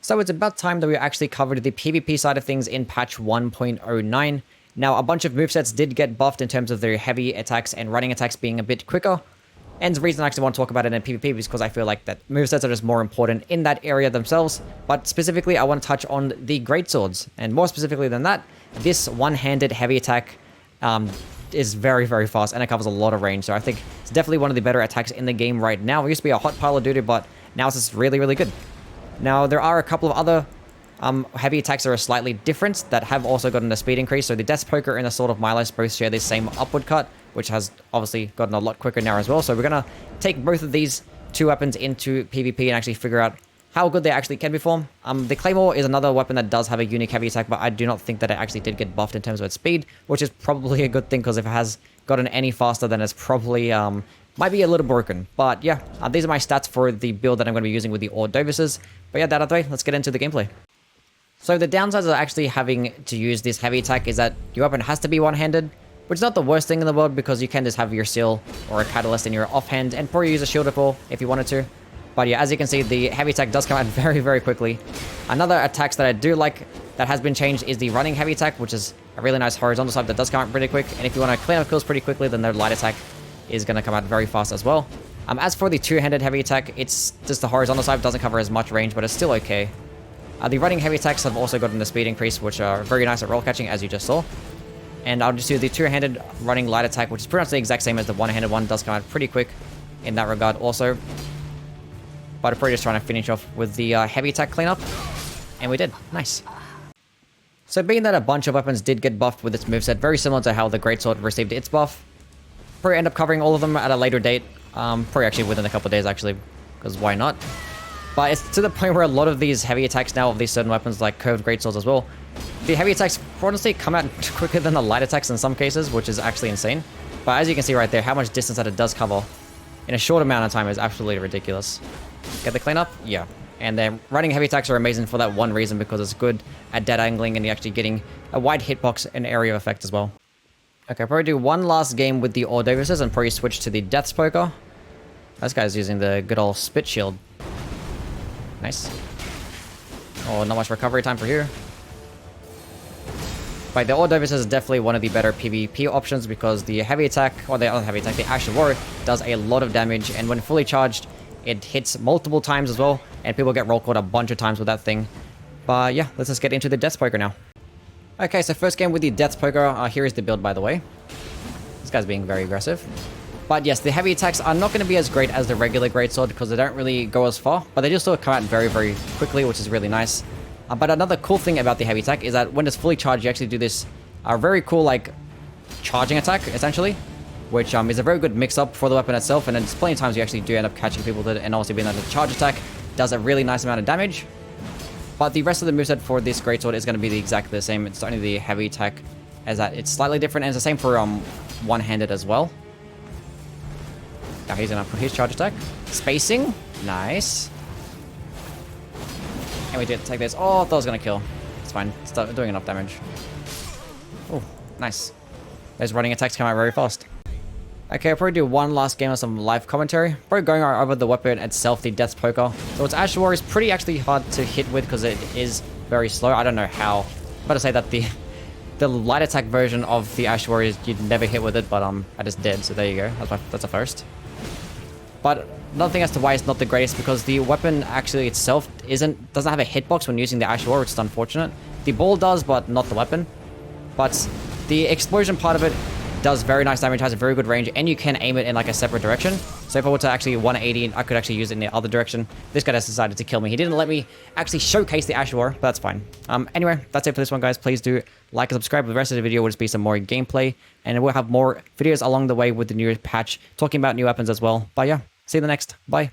So it's about time that we actually covered the PvP side of things in patch 1.09. Now, a bunch of movesets did get buffed in terms of their heavy attacks and running attacks being a bit quicker. And the reason I actually want to talk about it in PvP is because I feel like that movesets are just more important in that area themselves. But specifically, I want to touch on the Greatswords. And more specifically than that, this one-handed heavy attack is very, very fast and it covers a lot of range. So I think it's definitely one of the better attacks in the game right now. It used to be a hot pile of duty, but now it's just really, really good. Now, there are a couple of other heavy attacks that are slightly different that have also gotten a speed increase. So the Death Poker and the Sword of Milos both share the same upward cut, which has obviously gotten a lot quicker now as well. So we're going to take both of these two weapons into PvP and actually figure out how good they actually can perform. The Claymore is another weapon that does have a unique heavy attack, but I do not think that it actually did get buffed in terms of its speed, which is probably a good thing, because if it has gotten any faster, then it's probably might be a little broken. But yeah, these are my stats for the build that I'm going to be using with the ORDOVISes. But yeah, that out of the way, let's get into the gameplay. So the downsides of actually having to use this heavy attack is that your weapon has to be one-handed, which is not the worst thing in the world, because you can just have your seal or a catalyst in your offhand and probably use a shield pull if you wanted to. But yeah, as you can see, the heavy attack does come out very, very quickly. Another attacks that I do like that has been changed is the running heavy attack, which is a really nice horizontal swipe that does come out pretty quick. And if you want to clean up kills pretty quickly, then their light attack is going to come out very fast as well. As for the two-handed heavy attack, it's just the horizontal swipe doesn't cover as much range, but it's still okay. The running heavy attacks have also gotten the speed increase, which are very nice at roll catching, as you just saw. And I'll just do the two-handed running light attack, which is pretty much the exact same as the one-handed one. Does come out pretty quick in that regard also. But I'm probably just trying to finish off with the heavy attack cleanup. And we did. Nice. So being that a bunch of weapons did get buffed with its moveset, very similar to how the Greatsword received its buff, probably end up covering all of them at a later date. Probably actually within a couple of days, actually, because why not? But it's to the point where a lot of these heavy attacks now of these certain weapons, like curved greatswords as well, the heavy attacks honestly come out quicker than the light attacks in some cases, which is actually insane. But as you can see right there, how much distance that it does cover in a short amount of time is absolutely ridiculous. Get the cleanup? Yeah. And then running heavy attacks are amazing for that one reason, because it's good at dead angling and you're actually getting a wide hitbox and area of effect as well. Okay, I'll probably do one last game with the ORDOVISes and probably switch to the Death Poker. This guy's using the good old spit shield. Nice. Oh, not much recovery time for here. But the ORDOVIS is definitely one of the better PvP options, because the heavy attack, or the other heavy attack, the Ashen Warrior, does a lot of damage, and when fully charged, it hits multiple times as well, and people get roll caught a bunch of times with that thing. But yeah, let's just get into the Death Poker now. Okay, so first game with the Death Poker. Here is the build, by the way. This guy's being very aggressive. But yes, the heavy attacks are not going to be as great as the regular Greatsword, because they don't really go as far, but they just still come out very, very quickly, which is really nice. But another cool thing about the heavy attack is that when it's fully charged, you actually do this very cool, like, charging attack, essentially, which is a very good mix-up for the weapon itself, and there's plenty of times you actually do end up catching people with it, and also being that the charge attack does a really nice amount of damage. But the rest of the moveset for this Greatsword is going to be exactly the same. It's only the heavy attack, as that it's slightly different, and it's the same for one-handed as well. Now he's going to put his charge attack. Spacing. Nice. And we did take this. Oh, that was going to kill. It's fine. It's doing enough damage. Oh, nice. Those running attacks come out very fast. Okay, I'll probably do one last game of some live commentary. Probably going over the weapon itself, the Death Poker. So its Ashen Warrior is pretty actually hard to hit with, because it is very slow. I don't know how. I'm about to say that the light attack version of the Ashen Warrior, you'd never hit with it, but I just did, so there you go. That's a first. But another thing as to why it's not the greatest, because the weapon actually itself doesn't have a hitbox when using the Ashen Warrior, which is unfortunate. The ball does, but not the weapon. But the explosion part of it does very nice damage, has a very good range, and you can aim it in like a separate direction. So if I were to actually 180, I could actually use it in the other direction. This guy has decided to kill me. He didn't let me actually showcase the Ashen Warrior, but that's fine. Anyway, that's it for this one, guys. Please do like and subscribe. The rest of the video will just be some more gameplay, and we'll have more videos along the way with the new patch, talking about new weapons as well. But yeah, see you in the next. Bye.